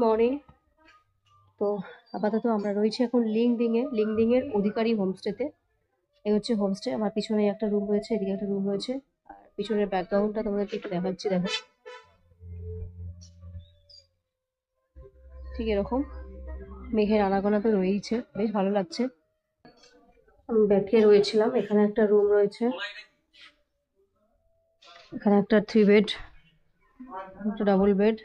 Morning. তো আপাতত আমরা রয়েছি এখন লিংডিংয়ের অধিকারী হোমস্টেতে। এই হচ্ছে হোমস্টে। আমার পিছনে একটা রুম রয়েছে, এদিকে একটা রুম রয়েছে, আর পিছনের ব্যাকগ্রাউন্ডটা তোমাদেরকে একটু দেখাচ্ছি। দেখো, ঠিক এরকম মেঘের আনাগোনা তো রয়েইছে, বেশ ভালো লাগছে। আমি ব্যাকে রয়েছিলাম। এখানে একটা রুম রয়েছে, এখানে একটা 3 বেড, একটা ডাবল বেড,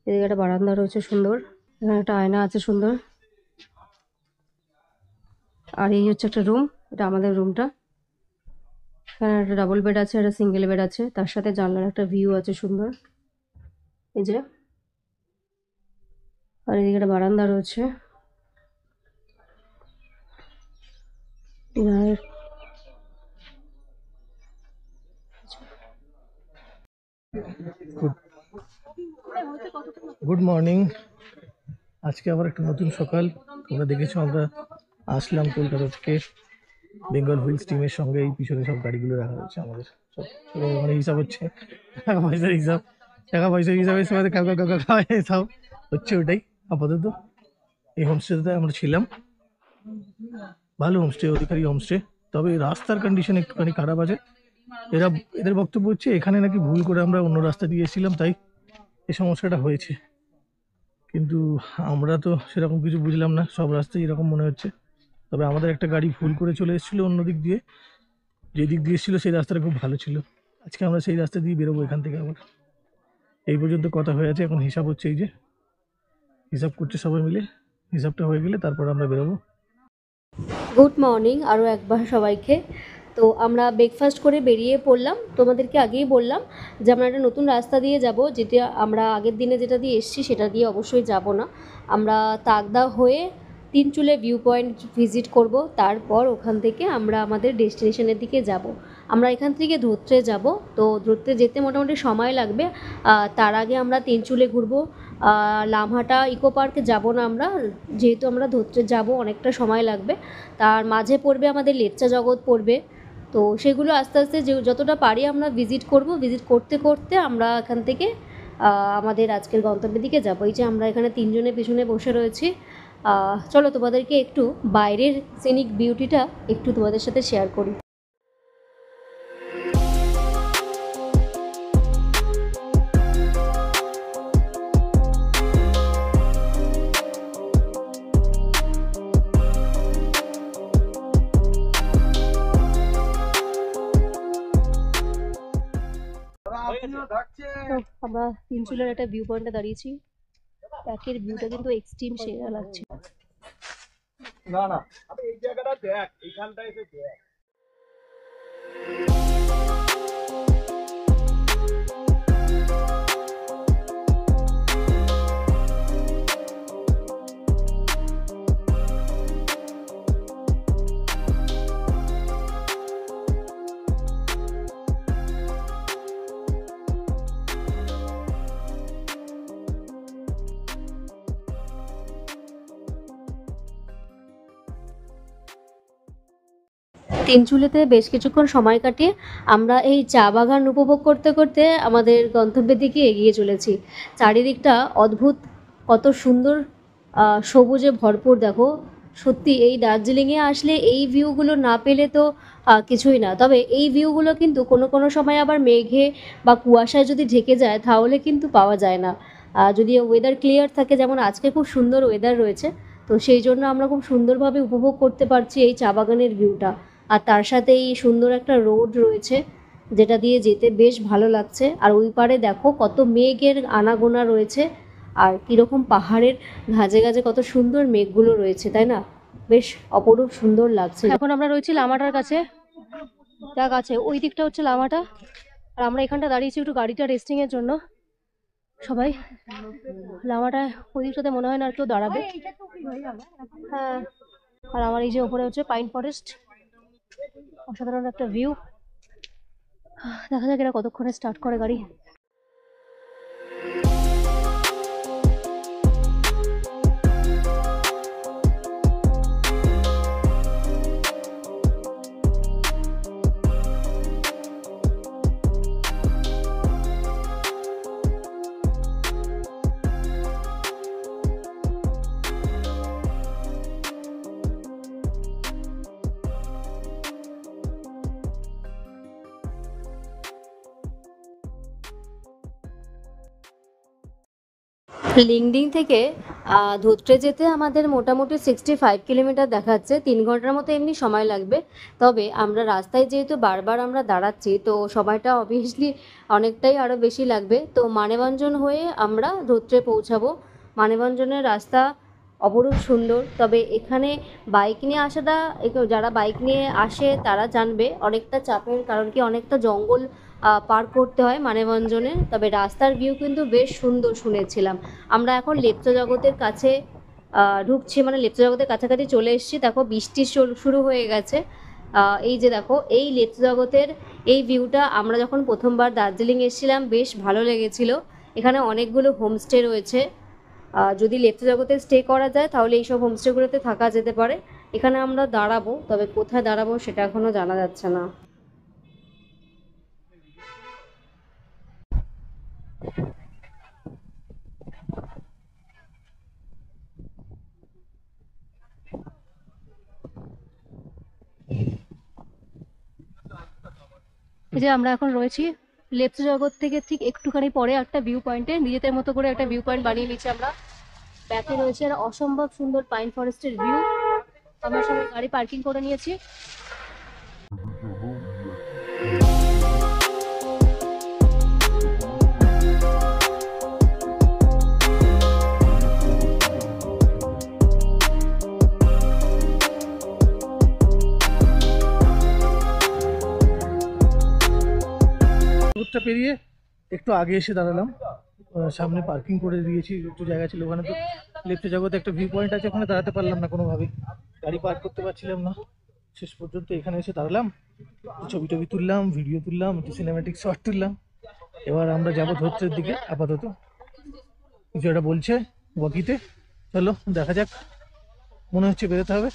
এদিকে একটা বারান্দা রয়েছে সুন্দর, এখানে একটা আয়না আছে সুন্দর। আর এই হচ্ছে একটা রুম, এটা আমাদের রুমটা। এখানে একটা ডাবল বেড আছে, একটা সিঙ্গেল বেড আছে, তার সাথে জানলার একটা ভিউ আছে সুন্দর, এই যে। আর এদিকে একটা বারান্দা রয়েছে। Good morning. আজকে আবার একটা নতুন সকাল। তোমরা দেখেছো আমরা আসলাম কলকাতা থেকে বেঙ্গল হুইলস টিমের সঙ্গে। এই পিছনে সব গাড়িগুলো রাখা হচ্ছে আমাদের, সব মানে হিসাব হচ্ছে, টাকা পয়সার হিসাবের সময় হিসাব হচ্ছে, ওটাই আপাতত। এই হোমস্টেতে আমরা ছিলাম, ভালো হোমস্টে, অধিকারী হোমস্টে। তবে রাস্তার কন্ডিশন একটুখানি খারাপ আছে। এদের বক্তব্য হচ্ছে এখানে নাকি ভুল করে আমরা অন্য রাস্তা দিয়ে এসেছিলাম, তাই এই সমস্যাটা হয়েছে। কিন্তু আমরা তো সেরকম কিছু বুঝলাম না, সব রাস্তায় এরকম মনে হচ্ছে। তবে আমাদের একটা গাড়ি ভুল করে চলে এসেছিলো অন্য দিক দিয়ে, যে দিক দিয়ে এসেছিলো সেই রাস্তাটা খুব ভালো ছিল। আজকে আমরা সেই রাস্তা দিয়ে বেরোবো এখান থেকে। আবার এই পর্যন্ত কথা হয়ে আছে, এখন হিসাব হচ্ছে, এই যে হিসাব করছে সবাই মিলে। হিসাবটা হয়ে গেলে তারপর আমরা বেরোবো। গুড মর্নিং আরও একবার সবাইকে। তো আমরা ব্রেকফাস্ট করে বেরিয়ে পড়লাম। তোমাদেরকে আগেই বললাম যে আমরা একটা নতুন রাস্তা দিয়ে যাব, যেটা আমরা আগের দিনে যেটা দিয়ে এসেছি সেটা দিয়ে অবশ্যই যাব না। আমরা তাকদা হয়ে তিনচুলে ভিউ পয়েন্ট ভিজিট করব, তারপর ওখান থেকে আমরা আমাদের ডেস্টিনেশনের দিকে যাব। আমরা এখান থেকে ধোত্রে যাব। তো ধোত্রে যেতে মোটামুটি সময় লাগবে। তার আগে আমরা তিনচুলে ঘুরবো। লামহাটা ইকো পার্কে যাব না আমরা, যেহেতু আমরা ধোত্রে যাব, অনেকটা সময় লাগবে। তার মাঝে পড়বে আমাদের লেপচা জগৎ পড়বে। তো সেগুলো আস্তে আস্তে যতটা পারি আমরা ভিজিট করব। ভিজিট করতে করতে আমরা এখান থেকে আমাদের আজকের গন্তব্যের দিকে যাবো। এই যে আমরা এখানে তিনজনের পিছনে বসে রয়েছি। চলো তোমাদেরকে একটু বাইরের সিনিক বিউটিটা একটু তোমাদের সাথে শেয়ার করি। আমরা তিনচুলের একটা ভিউ পয়েন্টে দাঁড়িয়েছি। প্যাকের ভিউটা কিন্তু এক্সট্রিম সেরা লাগছে। না না, এই জায়গাটা দেখ, এইখানটা এসে দেখ। তিনচুলেতে বেশ কিছুক্ষণ সময় কাটিয়ে আমরা এই চা বাগান উপভোগ করতে করতে আমাদের গন্তব্যের দিকে এগিয়ে চলেছি। চারিদিকটা অদ্ভুত, কত সুন্দর সবুজে ভরপুর। দেখো, সত্যি এই দার্জিলিংয়ে আসলে এই ভিউগুলো না পেলে তো কিছুই না। তবে এই ভিউগুলো কিন্তু কোনো কোনো সময় আবার মেঘে বা কুয়াশায় যদি ঢেকে যায় তাহলে কিন্তু পাওয়া যায় না। যদি ওয়েদার ক্লিয়ার থাকে, যেমন আজকে খুব সুন্দর ওয়েদার রয়েছে, তো সেই জন্য আমরা খুব সুন্দরভাবে উপভোগ করতে পারছি এই চা বাগানের ভিউটা। আর তার সাথে এই সুন্দর একটা রোড রয়েছে যেটা দিয়ে যেতে বেশ ভালো লাগছে। আর ওই পারে দেখো কত মেঘের আনাগোনা রয়েছে, আর কীরকম পাহাড়ের ঘাজে ঘাজে কত সুন্দর মেঘগুলো রয়েছে, তাই না? বেশ অপরূপ সুন্দর লাগছে। এখন আমরা রয়েছি লামাটার কাছে। দেখ আছে ওই দিকটা হচ্ছে লামাটা, আর আমরা এখানটা দাঁড়িয়েছি একটু গাড়িটা রেস্টিংয়ের জন্য। সবাই লামাটা ওই দিকটাতে মনে হয় না আর কেউ দাঁড়াবে। হ্যাঁ, আর আমার এই যে ওপরে হচ্ছে পাইন ফরেস্ট, অসাধারণ একটা ভিউ। দেখা যাক এরা কতক্ষণে স্টার্ট করে গাড়ি। লিংডিং থেকে ধুত্রে যেতে আমাদের মোটামুটি 65 কিলোমিটার দেখাচ্ছে, 3 ঘন্টার মতো এমনি সময় লাগবে। তবে আমরা রাস্তায় যেহেতু বারবার আমরা দাঁড়াচ্ছি, তো সময়টা অবভিয়াসলি অনেকটাই আরও বেশি লাগবে। তো মানেভঞ্জন হয়ে আমরা ধুত্রে পৌঁছাবো। মানেভঞ্জনের রাস্তা অপরূপ সুন্দর, তবে এখানে বাইক নিয়ে আসাটা যারা বাইক নিয়ে আসে তারা জানবে অনেকটা চাপের, কারণ কি অনেকটা জঙ্গল পার করতে হয় মানেভঞ্জনে। তবে রাস্তার ভিউ কিন্তু বেশ সুন্দর শুনেছিলাম। আমরা এখন লেপ্চা জগতের কাছে ঢুকছি, মানে লেপ্চা জগতের কাছাকাছি চলে এসেছি। দেখো বৃষ্টি শুরু হয়ে গেছে। এই যে দেখো এই লেপ্চা জগতের এই ভিউটা আমরা যখন প্রথমবার দার্জিলিং এসেছিলাম বেশ ভালো লেগেছিল। এখানে অনেকগুলো হোমস্টে রয়েছে। যদি লেপ্চা জগতে স্টে করা যায় তাহলে এইসব হোমস্টেগুলোতে থাকা যেতে পারে। এখানে আমরা দাঁড়াবো, তবে কোথায় দাঁড়াবো সেটা এখনও জানা যাচ্ছে না। এই যে আমরা এখন রয়েছি লেপ্চা জগৎ থেকে ঠিক একটুখানি পরে একটা ভিউ পয়েন্টে, নিজেদের মতো করে একটা ভিউ পয়েন্ট বানিয়ে নিচ্ছি আমরা। ব্যাকে রয়েছে আর অসম্ভব সুন্দর পাইন ফরেস্টের ভিউ। আমরা সবাই গাড়ি পার্কিং করে নিয়েছি। রোডটা পেরিয়ে একটু আগে এসে দাঁড়ালাম। সামনে পার্কিং করে দিয়েছি, একটু জায়গা ছিল ওখানে। তো লেপ্চা জগতে একটা ভিউ পয়েন্ট আছে, ওখানে দাঁড়াতে পারলাম না কোনোভাবেই, গাড়ি পার্ক করতে পারছিলাম না। শেষ পর্যন্ত এখানে এসে দাঁড়ালাম, ছবি টবি তুললাম, ভিডিও তুললাম, একটু সিনেম্যাটিক শট তুললাম। এবার আমরা যাবো ধোত্রের দিকে। আপাতত কিছু একটা বলছে ওয়াকিতে, চলো দেখা যাক। মনে হচ্ছে বেরোতে হবে।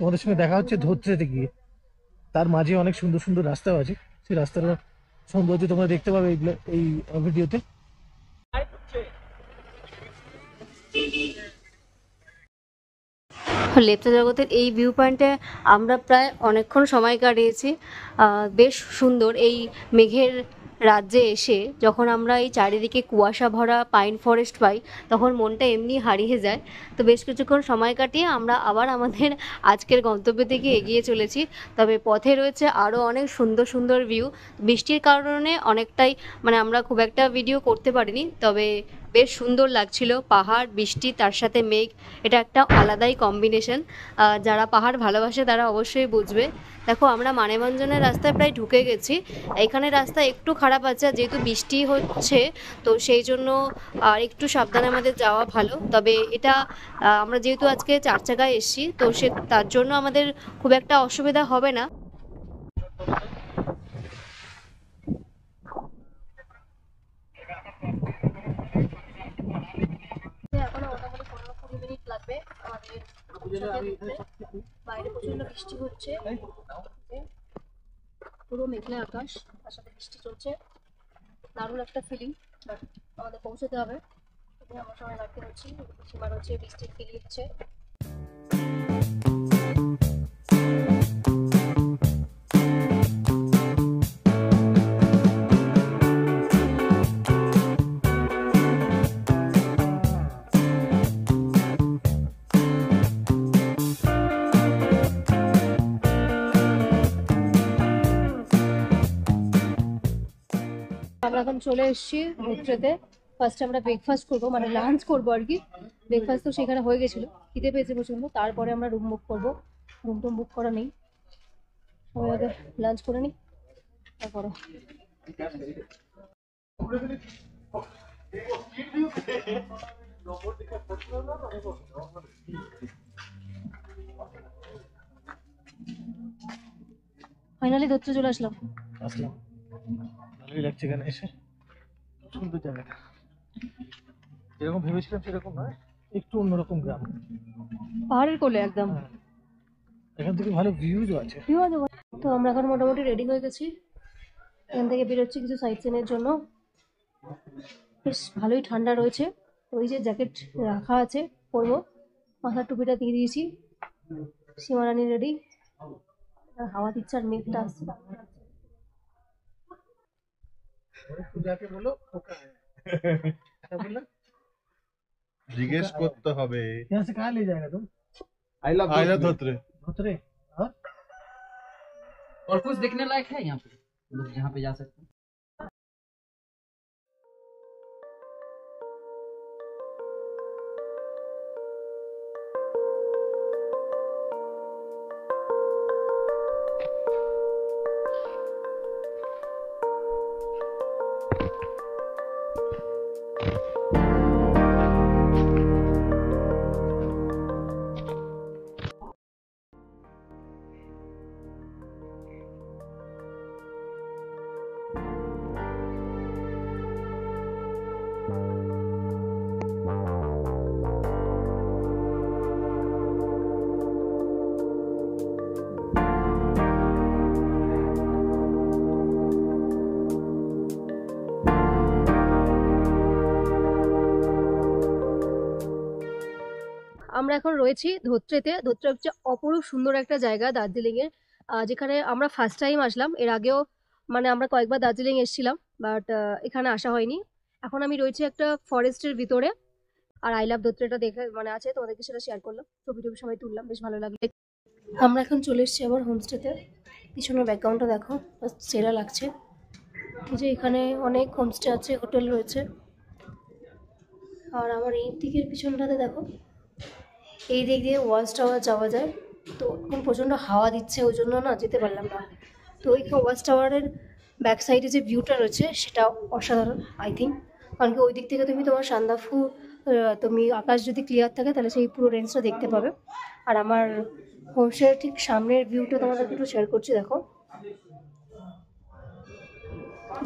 তোমাদের সঙ্গে দেখা হচ্ছে ধোত্রেতে গিয়ে। তার মাঝে অনেক সুন্দর সুন্দর রাস্তাও আছে, সেই রাস্তার সৌন্দর্য তোমরা দেখতে পাবে এই ভিডিওতে। লেপ্চা জগতের এই ভিউ পয়েন্টে আমরা প্রায় অনেকক্ষণ সময় কাটিয়েছি। বেশ সুন্দর এই মেঘের রাজ্যে এসে যখন আমরা এই চারিদিকে কুয়াশা ভরা পাইন ফরেস্ট পাই, তখন মনটা এমনি হারিয়ে যায়। তো বেশ কিছুক্ষণ সময় কাটিয়ে আমরা আবার আমাদের আজকের গন্তব্যের দিকে এগিয়ে চলেছি। তবে পথে রয়েছে আরও অনেক সুন্দর সুন্দর ভিউ। বৃষ্টির কারণে অনেকটাই মানে আমরা খুব একটা ভিডিও করতে পারিনি, তবে বেশ সুন্দর লাগছিল। পাহাড়, বৃষ্টি, তার সাথে মেঘ, এটা একটা আলাদাই কম্বিনেশন। যারা পাহাড় ভালোবাসে তারা অবশ্যই বুঝবে। দেখো আমরা মানেভঞ্জনের রাস্তায় প্রায় ঢুকে গেছি। এখানে রাস্তা একটু খারাপ আছে, আর যেহেতু বৃষ্টি হচ্ছে তো সেই জন্য একটু সাবধানে আমাদের যাওয়া ভালো। তবে এটা আমরা যেহেতু আজকে 4 চাকায় এসেছি, তো তার জন্য আমাদের খুব একটা অসুবিধা হবে না। এখনো মোটামুটি 15-20 মিনিট লাগবে আমাদের পৌঁছাতে ধুত্রে। বাইরে প্রচন্ড বৃষ্টি হচ্ছে, পুরো মেঘলা আকাশ, তার সাথে বৃষ্টি চলছে। দারুণ একটা ফিলিং, বাট আমাদের পৌঁছতে হবে। আমরা সবাই রাখতে হচ্ছি, সীমার হচ্ছে বৃষ্টির ফিল হচ্ছে। আমরা এখন চলে এসেছি ধুত্রেতে। ফার্স্টে আমরা ব্রেকফাস্ট করবো, মানে লাঞ্চ করবো আর কি। ব্রেকফাস্ট তো সেখানে হয়ে গেছিলো, খিদে পেয়েছে প্রচন্ড। তারপরে আমরা রুম বুক করবো। রুম টুম বুক করা নেই, সবাই আগে লাঞ্চ করে নিই তারপরে। ফাইনালি ধুত্রে চলে আসলাম। ভালোই লাগছে এখানে এসে, সুন্দর জায়গাটা। যেরকম ভেবেছিলাম সেরকম নয়, একটু অন্যরকম গ্রাম, পাহাড়ের কোলে একদম। এখান থেকে ভালো ভিউজও আছে। তো আমরা এখন মোটামুটি রেডি হয়ে গেছি, এখান থেকে বেরোচ্ছি কিছু সাইট সিনের জন্য। বেশ ভালোই ঠান্ডা রয়েছে, ওই যে জ্যাকেট রাখা আছে পরবো। মাথার টুপিটা দিয়ে দিয়েছি। সীমারানি রেডি, হাওয়া দিচ্ছে আর মেঘটা আসছে। পূজাকে বলো क्या बोला? जिज्ञेस করতে হবে यहाँ से कहाँ ले जाएगा तुम? आई लव আইলা ধত্রে धोतरे। और और कुछ देखने लायक है यहाँ पे, मतलब जहाँ पे जा सकते हैं? আমরা এখন রয়েছি ধোত্রেতে। ধোত্রে হচ্ছে অপরূপ সুন্দর একটা জায়গা দার্জিলিংয়ের, যেখানে আমরা ফার্স্ট টাইম আসলাম। এর আগেও মানে আমরা কয়েকবার দার্জিলিং এসেছিলাম, বাট এখানে আসা হয়নি। এখন আমি রয়েছি একটা ফরেস্টের ভিতরে, আর আই লাভ ধোত্রেটা দেখে মানে আছে, তোমাদেরকে সেটা শেয়ার করলাম, ছবি টবি সবাই তুললাম, বেশ ভালো লাগলো। আমরা এখন চলে এসেছি আবার হোমস্টেতে। পিছনের ব্যাকগ্রাউন্ডটা দেখো, সেরা লাগছে। এই যে এখানে অনেক হোমস্টে আছে, হোটেল রয়েছে। আর আমার এই দিকের পিছনটাতে দেখো, এই দিক দিয়ে ওয়াচ টাওয়ার যাওয়া যায়। তো এখন প্রচণ্ড হাওয়া দিচ্ছে, ওই জন্য না যেতে পারলাম না। তো ওই ওয়াচ টাওয়ারের ব্যাক সাইডে যে ভিউটা রয়েছে সেটা অসাধারণ আই থিঙ্ক, কারণ কি ওই দিক থেকে তুমি তোমার সান্দাফু, তুমি আকাশ যদি ক্লিয়ার থাকে তাহলে সেই পুরো রেঞ্জটা দেখতে পাবে। আর আমার হোমস্টের ঠিক সামনের ভিউটা তোমাদেরকে একটু শেয়ার করছি, দেখো,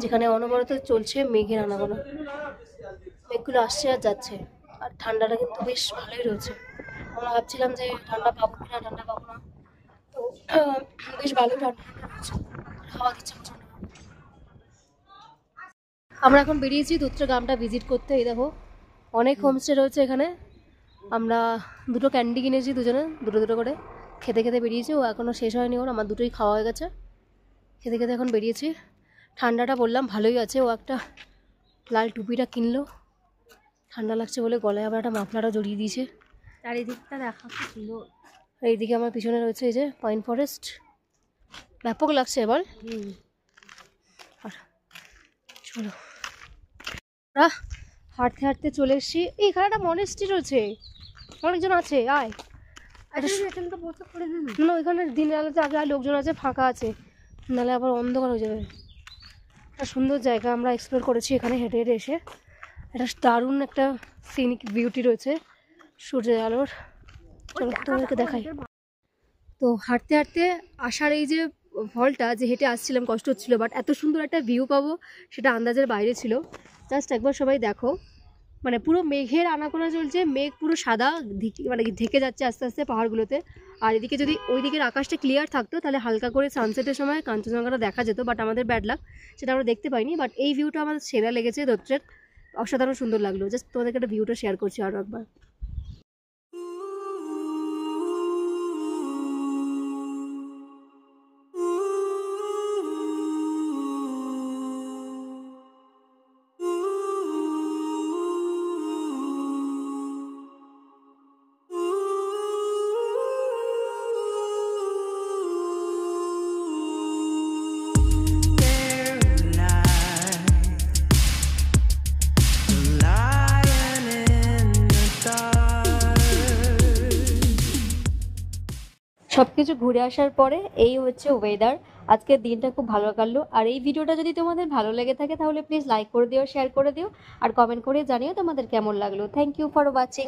যেখানে অনবরত চলছে মেঘের আনাগোনা। মেঘগুলো আসছে আর যাচ্ছে, আর ঠান্ডাটা কিন্তু বেশ ভালোই রয়েছে। আমরা ভাবছিলাম যে ঠান্ডা পাবো কিনা, ঠান্ডা পাবো না, তো বেশ ভালোই ঠান্ডা রয়েছে, হাওয়া দিচ্ছে প্রচন্ড। আমরা এখন বেরিয়েছি ধোত্রে গ্রামটা ভিজিট করতে। এই দেখো অনেক হোমস্টে রয়েছে এখানে। আমরা দুটো ক্যান্ডি কিনেছি, দুজনে দুটো দুটো করে খেতে খেতে বেরিয়েছি। ও এখনও শেষ হয়নি, ওর আমার দুটোই খাওয়া হয়ে গেছে। খেতে খেতে এখন বেরিয়েছি। ঠান্ডাটা বললাম ভালোই আছে। ও একটা লাল টুপিটা কিনলো, ঠান্ডা লাগছে বলে গলায় আবার একটা মাফলারও জড়িয়ে দিয়েছে। চারিদিকটা দেখা ছিল। এইদিকে আমার পিছনে রয়েছে এই যে পাইন ফরেস্ট, ব্যাপক লাগছে এবার। আর চলো আমরা হাঁটতে হাঁটতে চলে এসেছি। এইখানে একটা মনেস্ট্রি রয়েছে, অনেকজন আছে, আয়। না ওইখানে দিনের আলোতে আগে লোকজন আছে, ফাঁকা আছে, নাহলে আবার অন্ধকার হয়ে যাবে। একটা সুন্দর জায়গা আমরা এক্সপ্লোর করেছি এখানে হেঁটে হেঁটে এসে। একটা দারুণ একটা সিনিক বিউটি রয়েছে সূর্যের আলোর। চলো তোমাদেরকে দেখাই। তো হাঁটতে হাঁটতে আসার এই যে ফলটা, যে হেঁটে আসছিলাম কষ্ট হচ্ছিলো, বাট এত সুন্দর একটা ভিউ পাবো সেটা আন্দাজের বাইরে ছিল। জাস্ট একবার সবাই দেখো, মানে পুরো মেঘের আনাগোনা চলছে, মেঘ পুরো সাদা মানে ঢেকে যাচ্ছে আস্তে আস্তে পাহাড়গুলোতে। আর এদিকে যদি ওই দিকের আকাশটা ক্লিয়ার থাকতো তাহলে হালকা করে সানসেটের সময় কাঞ্চনজঙ্ঘাটা দেখা যেত, বাট আমাদের ব্যাড লাক, সেটা আমরা দেখতে পাইনি। বাট এই ভিউটা আমাদের সেরা লেগেছে ধোত্রের, অসাধারণ সুন্দর লাগলো। জাস্ট তোমাদেরকে একটা ভিউটা শেয়ার করছি আরও একবার। সব কিছু ঘুরে আসার পরে এই হচ্ছে ওয়েদার। আজকের দিনটা খুব ভালো কাটলো। আর এই ভিডিওটা যদি তোমাদের ভালো লেগে থাকে তাহলে প্লিজ লাইক করে দিও, শেয়ার করে দিও, আর কমেন্ট করে জানিও তোমাদের কেমন লাগলো। Thank you for watching.